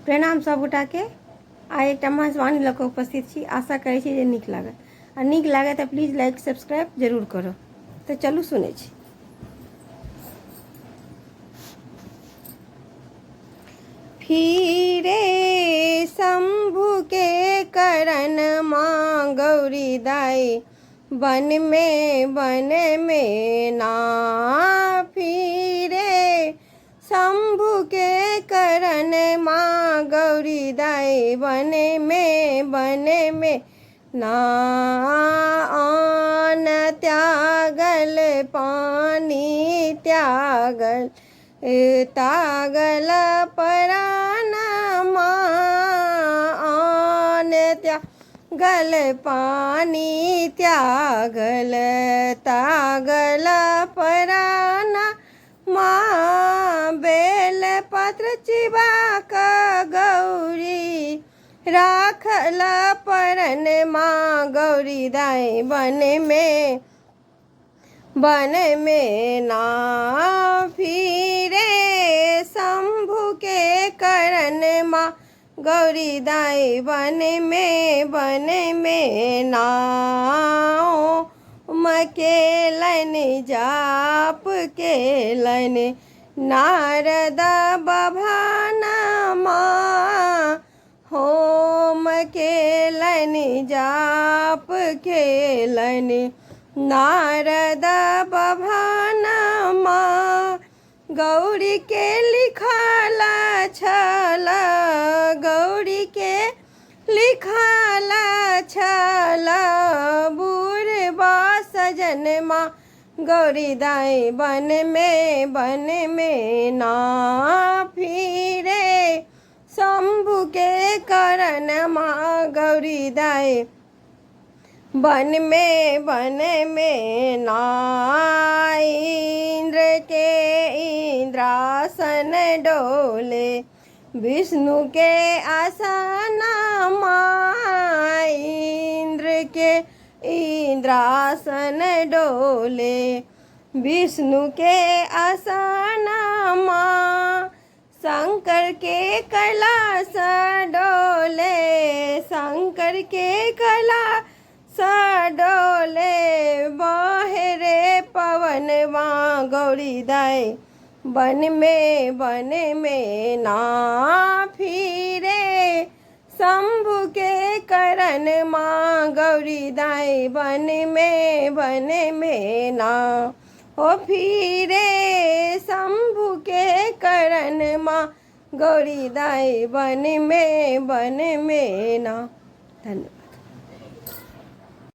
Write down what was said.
प्रणाम सब गोटा के। आइ एकटा महेशवाणी लऽ कऽ उपस्थित छी। आशा करै छी जे नीक लागत, आ नीक लागत तऽ प्लीज लाइक सब्सक्राइब जरूर करो। तो चलू सुनै छी। फिरे शंभु के करण माँ गौरी दाई, बन में ना फिरे शंभु के करण माँ गौरी दाई, बन में ना आन त्यागल पानी त्यागल तागल परान माँ आन त्यागल पानी त्यागल तागल परान माँ बेल पत्र चिबाक गौरी राखल परन माँ गौरी दाई, बन में ना फिरे शंभु के करण माँ गौरी दाई, बन में ना मकेलन जाप केलन नारद बभान माँ, होम केलन जाप केलन नारद बभान माँ, गौरी के लिखल छल गौरी के लिखल छल बुढ़बा सजन माँ गौरी दाई, बन में ना फिरे शंभु के करण माँ गौरी दाई, बन में ना इंद्र के इंद्रासन डोले विष्णु के आसन माँ, इंद्र के इंद्रासन डोले विष्णु के आसन माँ, शंकर के कैलाश डोले शंकर के कैलाश डोले बहरे पवन माँ गौरी दाई, बन में ना फिरे शंभु के करण माँ गौरी दाई, बन में ना हो फिरे शंभु के करण माँ गौरी दाई, बन में ना। धन्यवाद।